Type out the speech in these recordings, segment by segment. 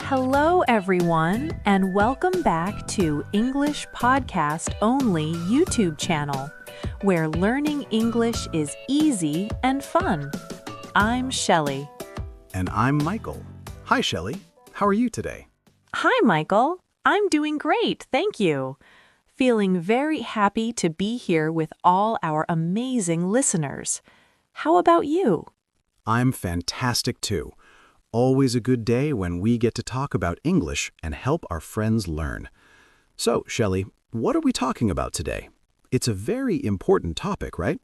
Hello, everyone, and welcome back to English Podcast Only YouTube channel, where learning English is easy and fun. I'm Shelly. And I'm Michael. Hi, Shelly. How are you today? Hi, Michael. I'm doing great, thank you. Feeling very happy to be here with all our amazing listeners. How about you? I'm fantastic too. Always a good day when we get to talk about English and help our friends learn. So, Shelly, what are we talking about today? It's a very important topic, right?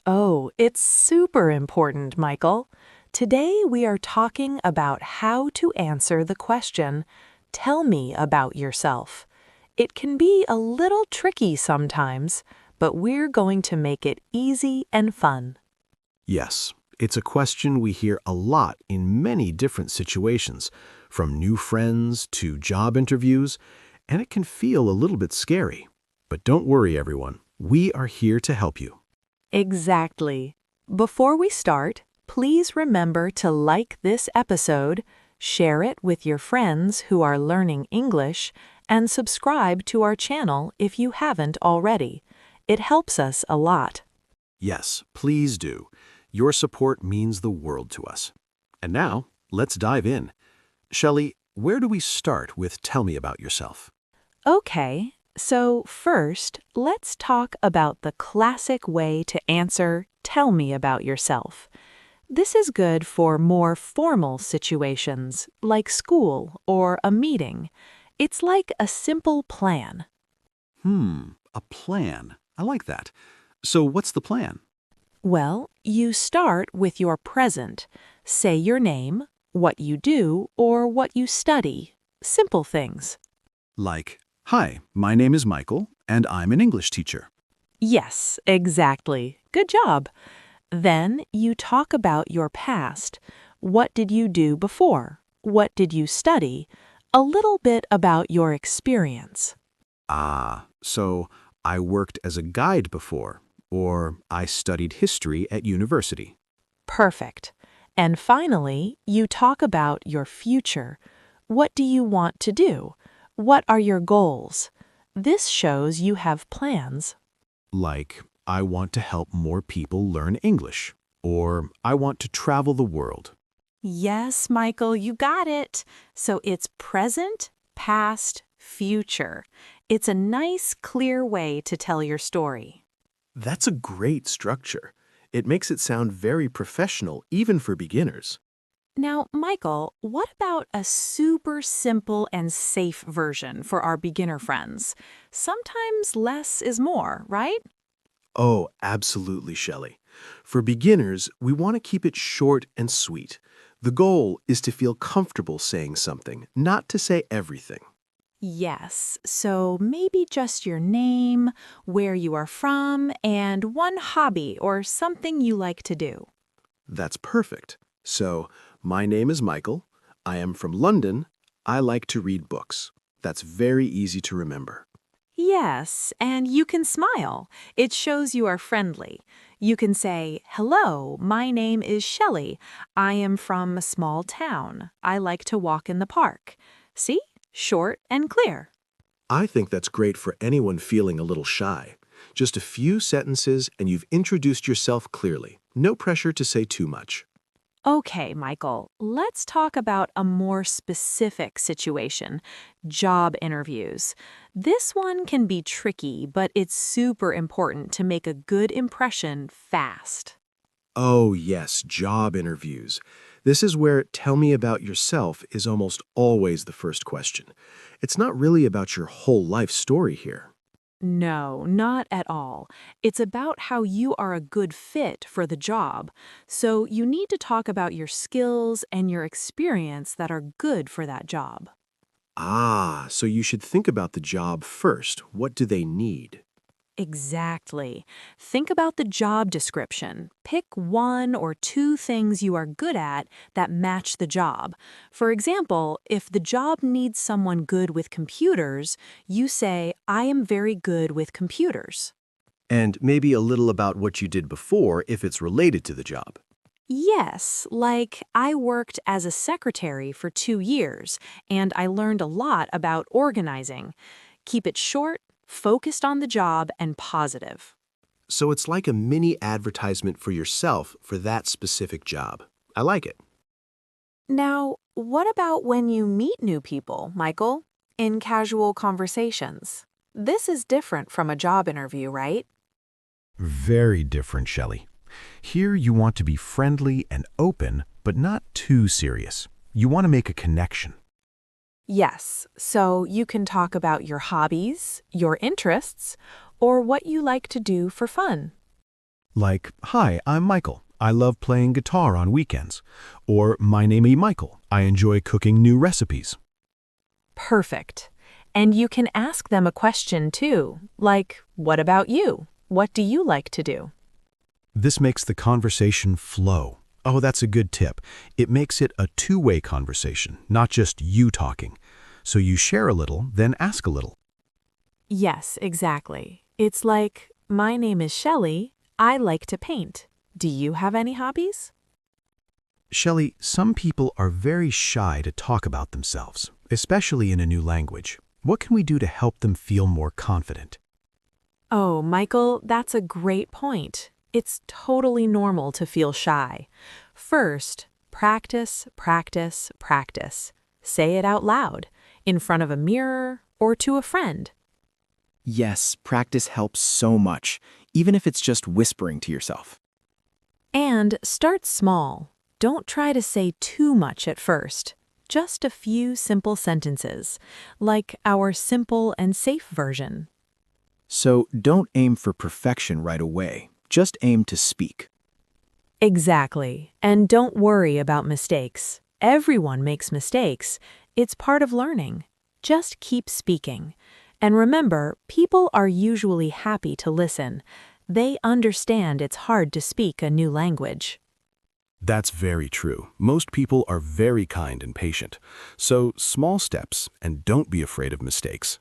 Oh, it's super important, Michael. Today we are talking about how to answer the question, "Tell me about yourself." It can be a little tricky sometimes, but we're going to make it easy and fun. Yes, it's a question we hear a lot in many different situations, from new friends to job interviews, and it can feel a little bit scary. But don't worry, everyone. We are here to help you. Exactly. Before we start, please remember to like this episode, share it with your friends who are learning English, and subscribe to our channel if you haven't already. It helps us a lot. Yes, please do. Your support means the world to us. And now, let's dive in. Shelly, where do we start with Tell Me About Yourself? Okay, so first, let's talk about the classic way to answer "Tell me about yourself." This is good for more formal situations, like school or a meeting. It's like a simple plan. A plan. I like that. So what's the plan? Well, you start with your present. Say your name, what you do, or what you study. Simple things. Like, hi, my name is Michael, and I'm an English teacher. Yes, exactly. Good job. Then you talk about your past. What did you do before? What did you study? A little bit about your experience. So I worked as a guide before, or I studied history at university. Perfect. And finally, you talk about your future. What do you want to do? What are your goals? This shows you have plans. Like, I want to help more people learn English, or I want to travel the world. Yes, Michael, you got it. So it's present, past, future. It's a nice, clear way to tell your story. That's a great structure. It makes it sound very professional, even for beginners. Now, Michael, what about a super simple and safe version for our beginner friends? Sometimes less is more, right? Oh, absolutely, Shelley. For beginners, we want to keep it short and sweet. The goal is to feel comfortable saying something, not to say everything. Yes, so maybe just your name, where you are from, and one hobby or something you like to do. That's perfect. So, my name is Michael. I am from London. I like to read books. That's very easy to remember. Yes, and you can smile. It shows you are friendly. You can say, "Hello, my name is Shelly. I am from a small town. I like to walk in the park." See? Short and clear. I think that's great for anyone feeling a little shy. Just a few sentences and you've introduced yourself clearly. No pressure to say too much. Okay, Michael, let's talk about a more specific situation, job interviews. This one can be tricky, but it's super important to make a good impression fast. Oh, yes, job interviews. This is where "tell me about yourself" is almost always the first question. It's not really about your whole life story here. No, not at all. It's about how you are a good fit for the job. So you need to talk about your skills and your experience that are good for that job. So you should think about the job first. What do they need? Exactly. Think about the job description. Pick one or two things you are good at that match the job. For example, if the job needs someone good with computers, you say, "I am very good with computers." And maybe a little about what you did before if it's related to the job. Yes, like I worked as a secretary for 2 years, and I learned a lot about organizing. Keep it short, focused on the job, and positive. So it's like a mini advertisement for yourself for that specific job. I like it. Now, what about when you meet new people, Michael? In casual conversations. This is different from a job interview, right? Very different, Shelley. Here you want to be friendly and open, but not too serious. You want to make a connection. Yes, so you can talk about your hobbies, your interests, or what you like to do for fun. Like, hi, I'm Michael. I love playing guitar on weekends. Or, my name is Michael. I enjoy cooking new recipes. Perfect. And you can ask them a question too, like, what about you? What do you like to do? This makes the conversation flow. Oh, that's a good tip. It makes it a two-way conversation, not just you talking. So you share a little, then ask a little. Yes, exactly. It's like, my name is Shelly. I like to paint. Do you have any hobbies? Shelley, some people are very shy to talk about themselves, especially in a new language. What can we do to help them feel more confident? Oh, Michael, that's a great point. It's totally normal to feel shy. First, practice, practice, practice. Say it out loud, in front of a mirror or to a friend. Yes, practice helps so much, even if it's just whispering to yourself. And start small. Don't try to say too much at first. Just a few simple sentences, like our simple and safe version. So don't aim for perfection right away. Just aim to speak. Exactly. And don't worry about mistakes. Everyone makes mistakes. It's part of learning. Just keep speaking. And remember, people are usually happy to listen. They understand it's hard to speak a new language. That's very true. Most people are very kind and patient. So small steps, and don't be afraid of mistakes.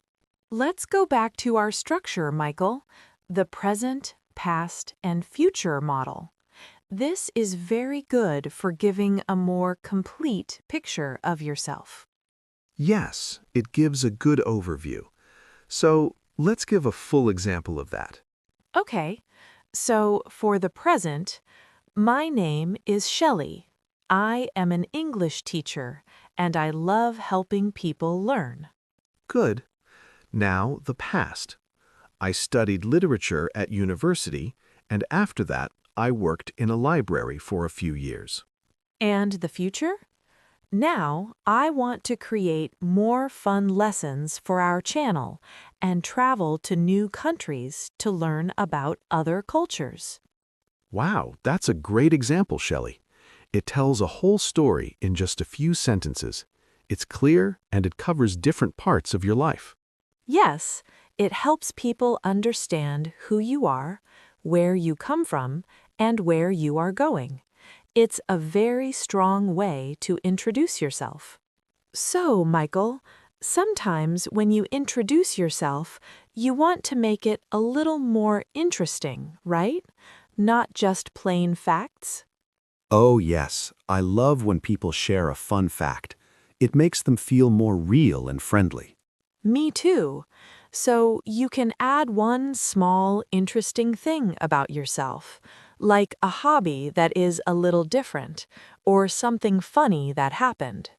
Let's go back to our structure, Michael. The present, past, and future model. This is very good for giving a more complete picture of yourself. Yes, it gives a good overview. So let's give a full example of that. Okay, so for the present, my name is Shelley. I am an English teacher, and I love helping people learn. Good. Now the past. I studied literature at university, and after that, I worked in a library for a few years. And the future? Now, I want to create more fun lessons for our channel and travel to new countries to learn about other cultures. Wow, that's a great example, Shelley. It tells a whole story in just a few sentences. It's clear and it covers different parts of your life. Yes, it helps people understand who you are, where you come from, and where you are going. It's a very strong way to introduce yourself. So, Michael, sometimes when you introduce yourself, you want to make it a little more interesting, right? Not just plain facts. Oh, yes. I love when people share a fun fact. It makes them feel more real and friendly. Me too. So you can add one small, interesting thing about yourself, like a hobby that is a little different, or something funny that happened.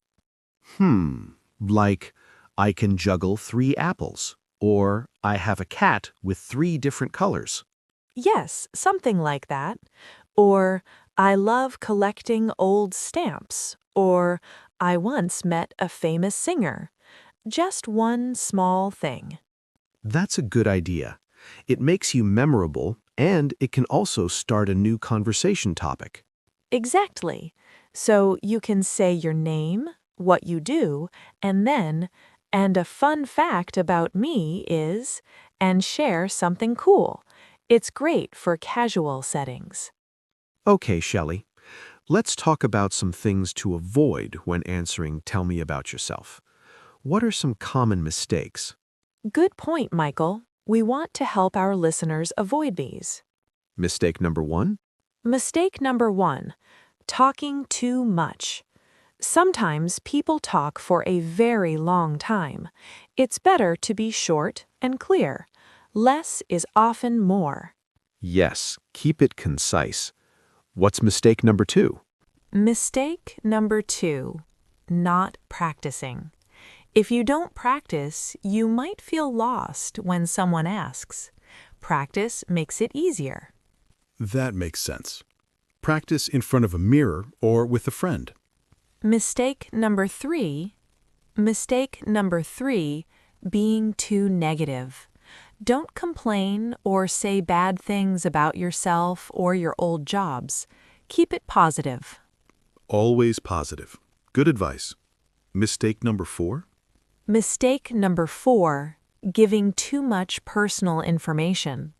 Like, I can juggle 3 apples, or I have a cat with 3 different colors. Yes, something like that. Or, I love collecting old stamps. Or, I once met a famous singer. Just one small thing. That's a good idea. It makes you memorable, and it can also start a new conversation topic. Exactly. So you can say your name, what you do, and then, and a fun fact about me is, and share something cool. It's great for casual settings. Okay, Shelley. Let's talk about some things to avoid when answering "Tell me about yourself." What are some common mistakes? Good point, Michael. We want to help our listeners avoid these. Mistake number 1? Mistake number one, Talking too much. Sometimes people talk for a very long time. It's better to be short and clear. Less is often more. Yes, keep it concise. What's mistake number 2? Mistake number 2, not practicing. If you don't practice, you might feel lost when someone asks. Practice makes it easier. That makes sense. Practice in front of a mirror or with a friend. Mistake number 3, being too negative. Don't complain or say bad things about yourself or your old jobs. Keep it positive. Always positive. Good advice. Mistake number 4? Mistake number 4, giving too much personal information.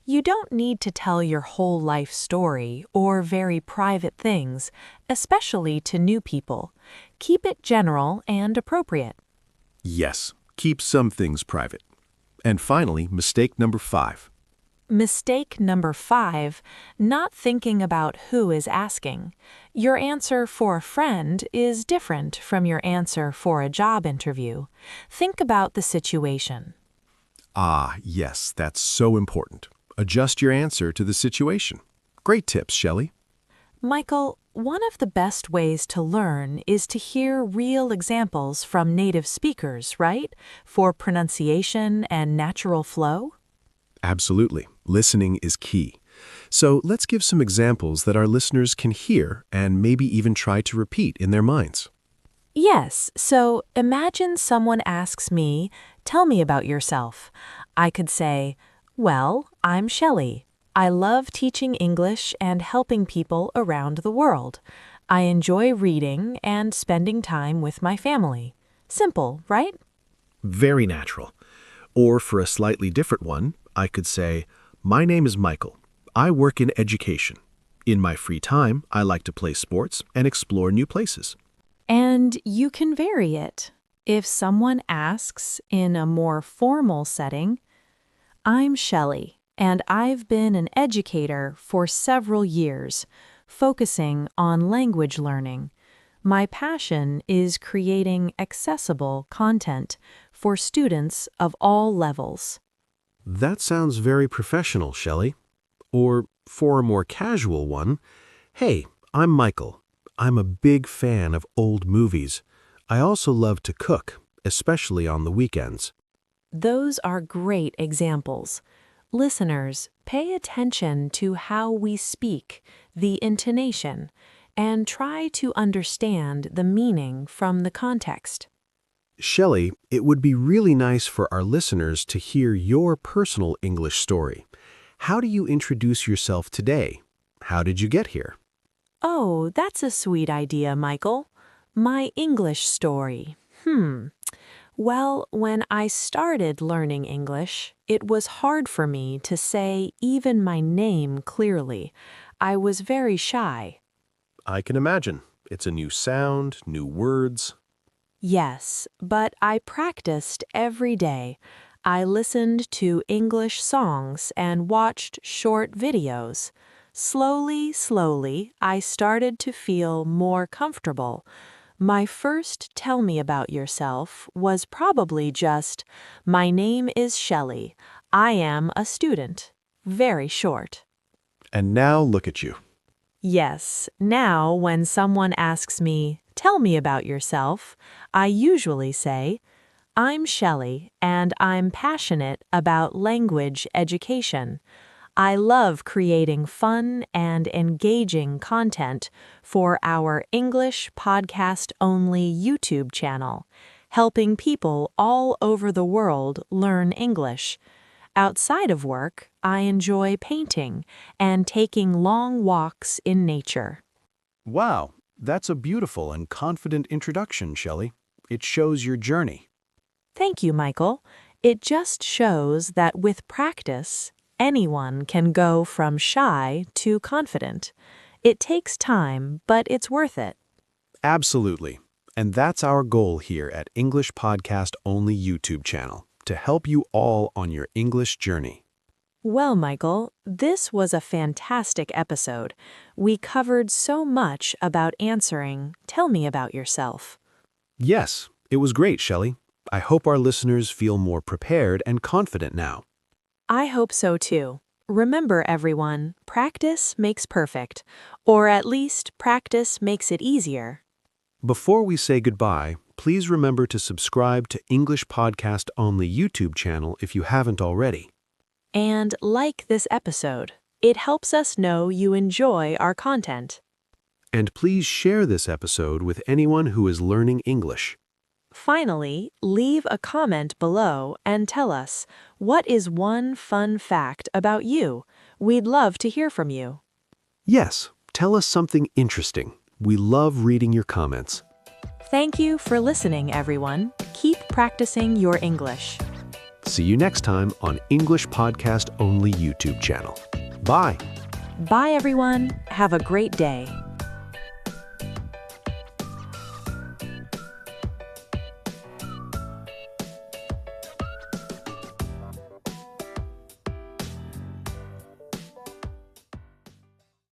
You don't need to tell your whole life story or very private things, especially to new people. Keep it general and appropriate. Yes, keep some things private. And finally, mistake number 5. Mistake number 5, not thinking about who is asking. Your answer for a friend is different from your answer for a job interview. Think about the situation. Ah, yes, that's so important. Adjust your answer to the situation. Great tips, Shelly. Michael, one of the best ways to learn is to hear real examples from native speakers, right? For pronunciation and natural flow? Absolutely. Listening is key. So let's give some examples that our listeners can hear and maybe even try to repeat in their minds. Yes, so imagine someone asks me, "Tell me about yourself." I could say, "Well, I'm Shelly. I love teaching English and helping people around the world. I enjoy reading and spending time with my family." Simple, right? Very natural. Or for a slightly different one, I could say, "My name is Michael. I work in education. In my free time, I like to play sports and explore new places." And you can vary it. If someone asks in a more formal setting, "I'm Shelley, and I've been an educator for several years, focusing on language learning. My passion is creating accessible content for students of all levels." That sounds very professional, Shelley. Or for a more casual one, "Hey, I'm Michael. I'm a big fan of old movies. I also love to cook, especially on the weekends." Those are great examples. Listeners, pay attention to how we speak, the intonation, and try to understand the meaning from the context. Shelley, it would be really nice for our listeners to hear your personal English story. How do you introduce yourself today? How did you get here? Oh, that's a sweet idea, Michael. My English story. Well, when I started learning English, it was hard for me to say even my name clearly. I was very shy. I can imagine. It's a new sound, new words. Yes, but I practiced every day. I listened to English songs and watched short videos. Slowly, I started to feel more comfortable. My first "Tell me about yourself" was probably just, "My name is Shelley. I am a student." Very short. And now look at you. Yes, now when someone asks me, "Tell me about yourself," I usually say, "I'm Shelley, and I'm passionate about language education. I love creating fun and engaging content for our English podcast-only YouTube channel, helping people all over the world learn English. Outside of work, I enjoy painting and taking long walks in nature." Wow, that's a beautiful and confident introduction, Shelley. It shows your journey. Thank you, Michael. It just shows that with practice, anyone can go from shy to confident. It takes time, but it's worth it. Absolutely. And that's our goal here at English Podcast Only YouTube channel, to help you all on your English journey. Well, Michael, this was a fantastic episode. We covered so much about answering, "Tell me about yourself." Yes, it was great, Shelley. I hope our listeners feel more prepared and confident now. I hope so too. Remember, everyone, practice makes perfect, or at least practice makes it easier. Before we say goodbye, please remember to subscribe to English Podcast Only YouTube channel if you haven't already. And like this episode, it helps us know you enjoy our content. And please share this episode with anyone who is learning English. Finally, leave a comment below and tell us, what is one fun fact about you? We'd love to hear from you. Yes, tell us something interesting. We love reading your comments. Thank you for listening, everyone. Keep practicing your English. See you next time on English Podcast Only YouTube channel. Bye. Bye, everyone. Have a great day.